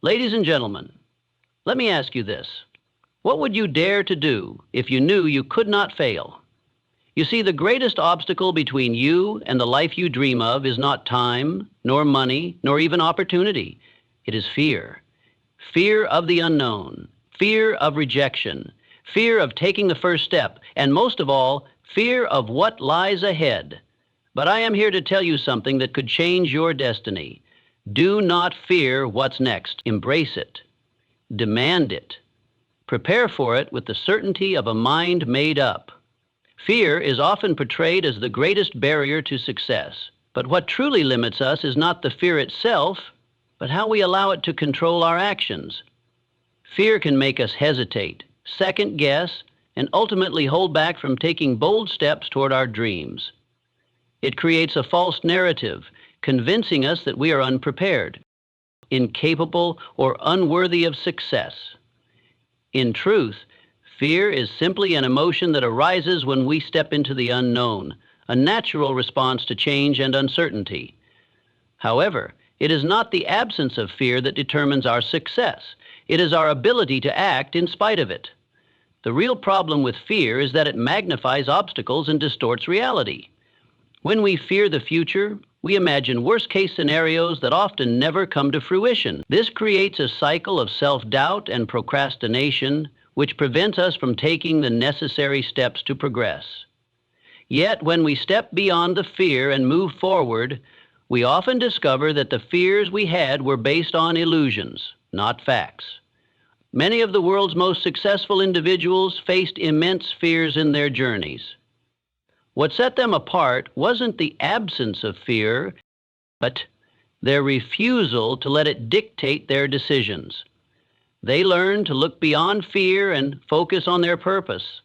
Ladies and gentlemen, let me ask you this. What would you dare to do if you knew you could not fail? You see, the greatest obstacle between you and the life you dream of is not time, nor money, nor even opportunity. It is fear. Fear of the unknown, fear of rejection, fear of taking the first step, and most of all, fear of what lies ahead. But I am here to tell you something that could change your destiny. Do not fear what's next. Embrace it. Demand it. Prepare for it with the certainty of a mind made up. Fear is often portrayed as the greatest barrier to success. But what truly limits us is not the fear itself, but how we allow it to control our actions. Fear can make us hesitate, second guess, and ultimately hold back from taking bold steps toward our dreams. It creates a false narrative, convincing us that we are unprepared, incapable, or unworthy of success. In truth, fear is simply an emotion that arises when we step into the unknown, a natural response to change and uncertainty. However, it is not the absence of fear that determines our success. It is our ability to act in spite of it. The real problem with fear is that it magnifies obstacles and distorts reality. When we fear the future, we imagine worst-case scenarios that often never come to fruition. This creates a cycle of self-doubt and procrastination, which prevents us from taking the necessary steps to progress. Yet, when we step beyond the fear and move forward, we often discover that the fears we had were based on illusions, not facts. Many of the world's most successful individuals faced immense fears in their journeys. What set them apart wasn't the absence of fear, but their refusal to let it dictate their decisions. They learned to look beyond fear and focus on their purpose.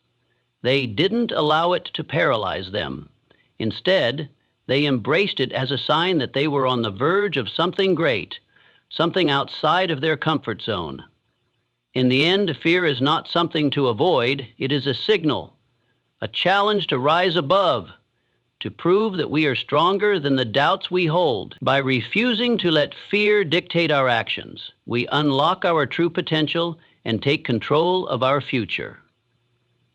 They didn't allow it to paralyze them. Instead, they embraced it as a sign that they were on the verge of something great, something outside of their comfort zone. In the end, fear is not something to avoid, it is a signal, a challenge to rise above, to prove that we are stronger than the doubts we hold. By refusing to let fear dictate our actions, we unlock our true potential and take control of our future.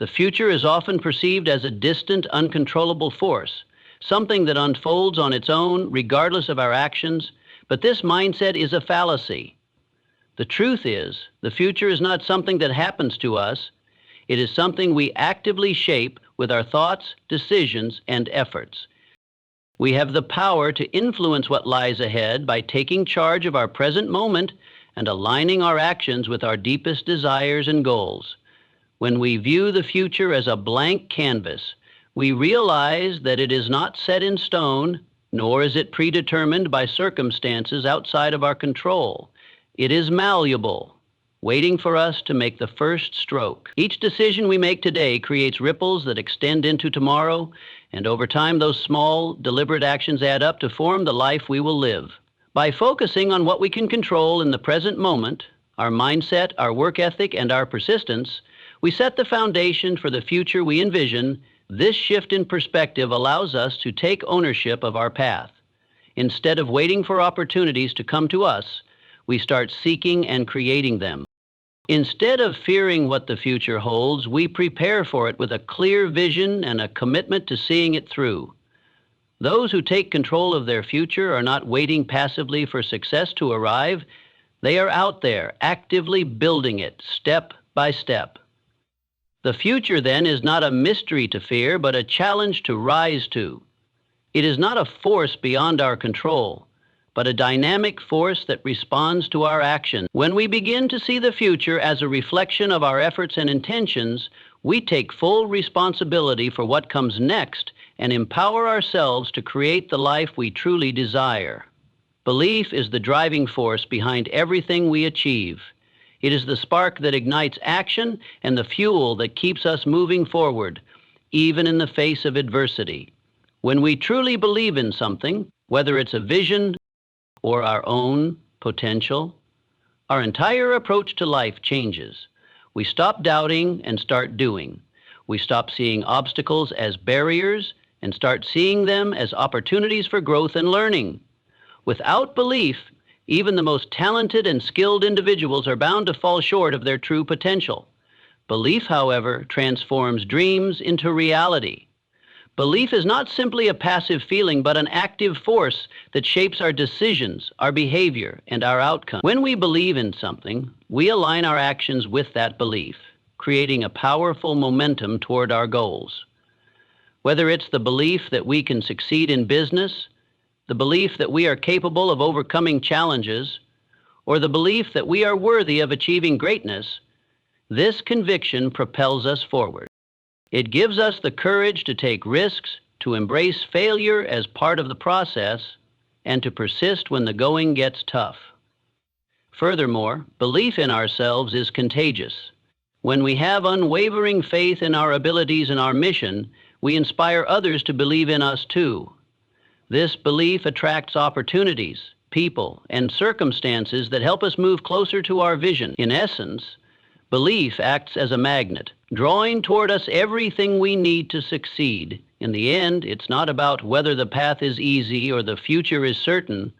The future is often perceived as a distant, uncontrollable force, something that unfolds on its own regardless of our actions, but this mindset is a fallacy. The truth is, the future is not something that happens to us. It is something we actively shape with our thoughts, decisions, and efforts. We have the power to influence what lies ahead by taking charge of our present moment and aligning our actions with our deepest desires and goals. When we view the future as a blank canvas, we realize that it is not set in stone, nor is it predetermined by circumstances outside of our control. It is malleable, waiting for us to make the first stroke. Each decision we make today creates ripples that extend into tomorrow, and over time those small, deliberate actions add up to form the life we will live. By focusing on what we can control in the present moment, our mindset, our work ethic, and our persistence, we set the foundation for the future we envision. This shift in perspective allows us to take ownership of our path. Instead of waiting for opportunities to come to us, we start seeking and creating them. Instead of fearing what the future holds, we prepare for it with a clear vision and a commitment to seeing it through. Those who take control of their future are not waiting passively for success to arrive. They are out there, actively building it, step by step. The future, then, is not a mystery to fear, but a challenge to rise to. It is not a force beyond our control, but a dynamic force that responds to our actions. When we begin to see the future as a reflection of our efforts and intentions, we take full responsibility for what comes next and empower ourselves to create the life we truly desire. Belief is the driving force behind everything we achieve. It is the spark that ignites action and the fuel that keeps us moving forward, even in the face of adversity. When we truly believe in something, whether it's a vision or our own potential, our entire approach to life changes. We stop doubting and start doing. We stop seeing obstacles as barriers and start seeing them as opportunities for growth and learning. Without belief, Even the most talented and skilled individuals are bound to fall short of their true potential. Belief, however, transforms dreams into reality. Belief is not simply a passive feeling, but an active force that shapes our decisions, our behavior, and our outcome. When we believe in something, we align our actions with that belief, creating a powerful momentum toward our goals. Whether it's the belief that we can succeed in business, the belief that we are capable of overcoming challenges, or the belief that we are worthy of achieving greatness, this conviction propels us forward. It gives us the courage to take risks, to embrace failure as part of the process, and to persist when the going gets tough. Furthermore, belief in ourselves is contagious. When we have unwavering faith in our abilities and our mission, we inspire others to believe in us too. This belief attracts opportunities, people, and circumstances that help us move closer to our vision. In essence, belief acts as a magnet, drawing toward us everything we need to succeed. In the end, it's not about whether the path is easy or the future is certain.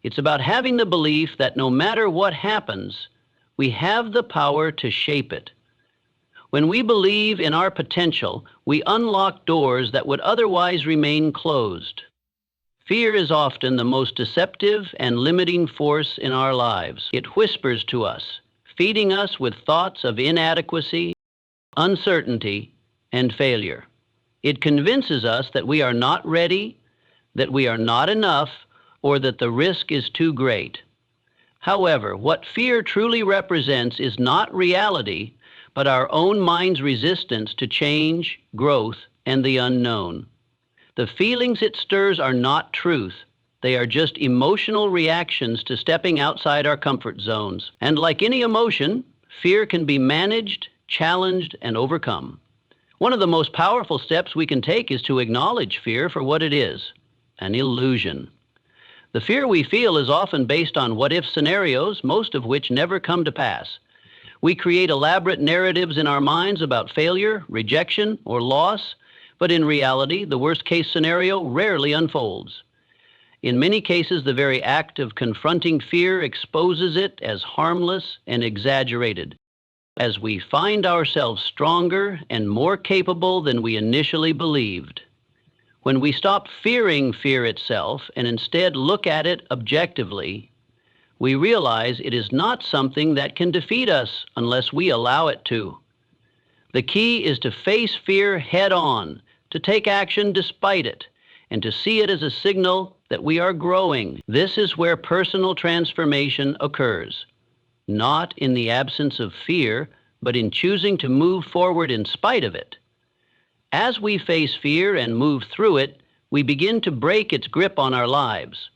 It's about having the belief that no matter what happens, we have the power to shape it. When we believe in our potential, we unlock doors that would otherwise remain closed. Fear is often the most deceptive and limiting force in our lives. It whispers to us, feeding us with thoughts of inadequacy, uncertainty, and failure. It convinces us that we are not ready, that we are not enough, or that the risk is too great. However, what fear truly represents is not reality, but our own mind's resistance to change, growth, and the unknown. The feelings it stirs are not truth. They are just emotional reactions to stepping outside our comfort zones. And like any emotion, fear can be managed, challenged, and overcome. One of the most powerful steps we can take is to acknowledge fear for what it is, an illusion. The fear we feel is often based on what-if scenarios, most of which never come to pass. We create elaborate narratives in our minds about failure, rejection, or loss, but in reality, the worst-case scenario rarely unfolds. In many cases, the very act of confronting fear exposes it as harmless and exaggerated, as we find ourselves stronger and more capable than we initially believed. When we stop fearing fear itself and instead look at it objectively, we realize it is not something that can defeat us unless we allow it to. The key is to face fear head-on, to take action despite it, and to see it as a signal that we are growing. This is where personal transformation occurs, not in the absence of fear, but in choosing to move forward in spite of it. As we face fear and move through it, we begin to break its grip on our lives.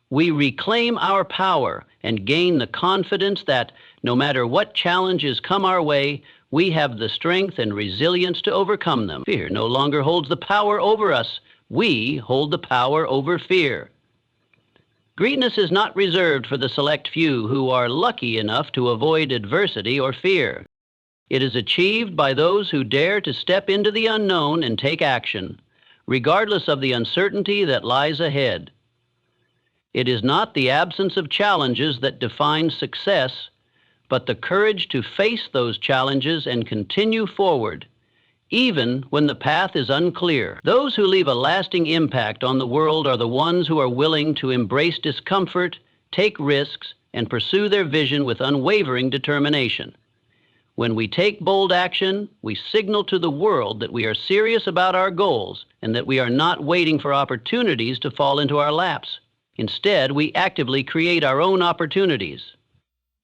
We reclaim our power and gain the confidence that no matter what challenges come our way, we have the strength and resilience to overcome them. Fear no longer holds the power over us. We hold the power over fear. Greatness is not reserved for the select few who are lucky enough to avoid adversity or fear. It is achieved by those who dare to step into the unknown and take action, regardless of the uncertainty that lies ahead. It is not the absence of challenges that defines success, but the courage to face those challenges and continue forward, even when the path is unclear. Those who leave a lasting impact on the world are the ones who are willing to embrace discomfort, take risks, and pursue their vision with unwavering determination. When we take bold action, we signal to the world that we are serious about our goals and that we are not waiting for opportunities to fall into our laps. Instead, we actively create our own opportunities.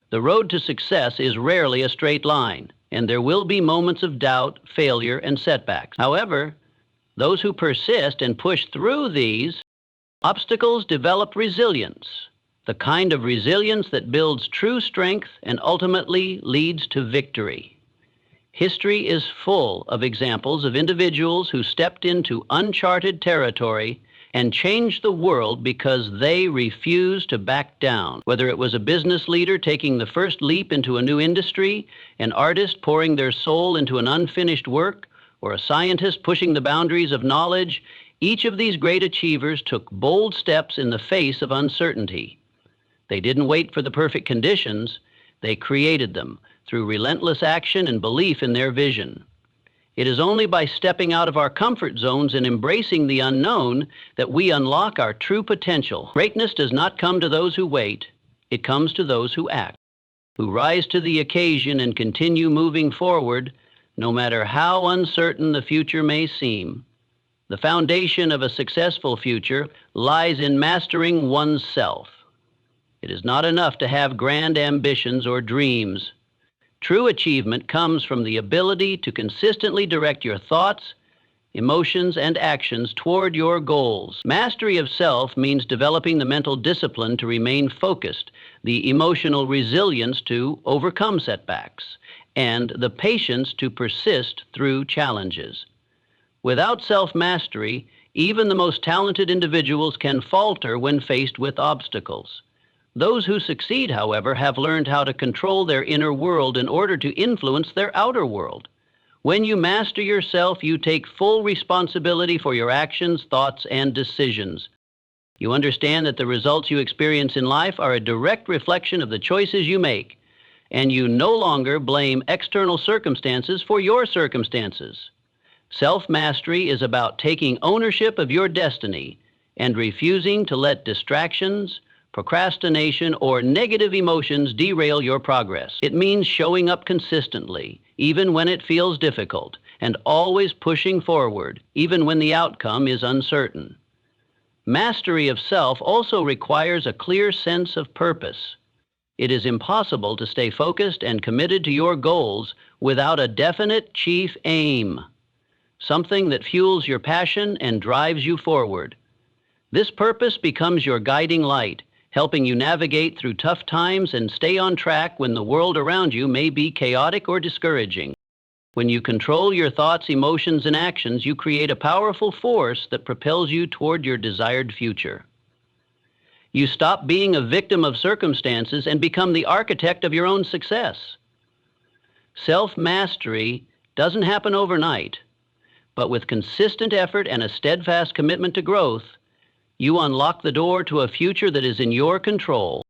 The road to success is rarely a straight line, and there will be moments of doubt, failure, and setbacks. However, those who persist and push through these obstacles develop resilience, the kind of resilience that builds true strength and ultimately leads to victory. History is full of examples of individuals who stepped into uncharted territory and changed the world because they refused to back down. Whether it was a business leader taking the first leap into a new industry, an artist pouring their soul into an unfinished work, or a scientist pushing the boundaries of knowledge, each of these great achievers took bold steps in the face of uncertainty. They didn't wait for the perfect conditions, they created them through relentless action and belief in their vision. It is only by stepping out of our comfort zones and embracing the unknown that we unlock our true potential. Greatness does not come to those who wait, it comes to those who act, who rise to the occasion and continue moving forward, no matter how uncertain the future may seem. The foundation of a successful future lies in mastering oneself. It is not enough to have grand ambitions or dreams. True achievement comes from the ability to consistently direct your thoughts, emotions, and actions toward your goals. Mastery of self means developing the mental discipline to remain focused, the emotional resilience to overcome setbacks, and the patience to persist through challenges. Without self-mastery, even the most talented individuals can falter when faced with obstacles. Those who succeed, however, have learned how to control their inner world in order to influence their outer world. When you master yourself, you take full responsibility for your actions, thoughts, and decisions. You understand that the results you experience in life are a direct reflection of the choices you make, and you no longer blame external circumstances for your circumstances. Self-mastery is about taking ownership of your destiny and refusing to let distractions, procrastination, or negative emotions derail your progress. It means showing up consistently, even when it feels difficult, and always pushing forward, even when the outcome is uncertain. Mastery of self also requires a clear sense of purpose. It is impossible to stay focused and committed to your goals without a definite chief aim, something that fuels your passion and drives you forward. This purpose becomes your guiding light, helping you navigate through tough times and stay on track when the world around you may be chaotic or discouraging. When you control your thoughts, emotions, and actions, you create a powerful force that propels you toward your desired future. You stop being a victim of circumstances and become the architect of your own success. Self-mastery doesn't happen overnight, but with consistent effort and a steadfast commitment to growth, you unlock the door to a future that is in your control.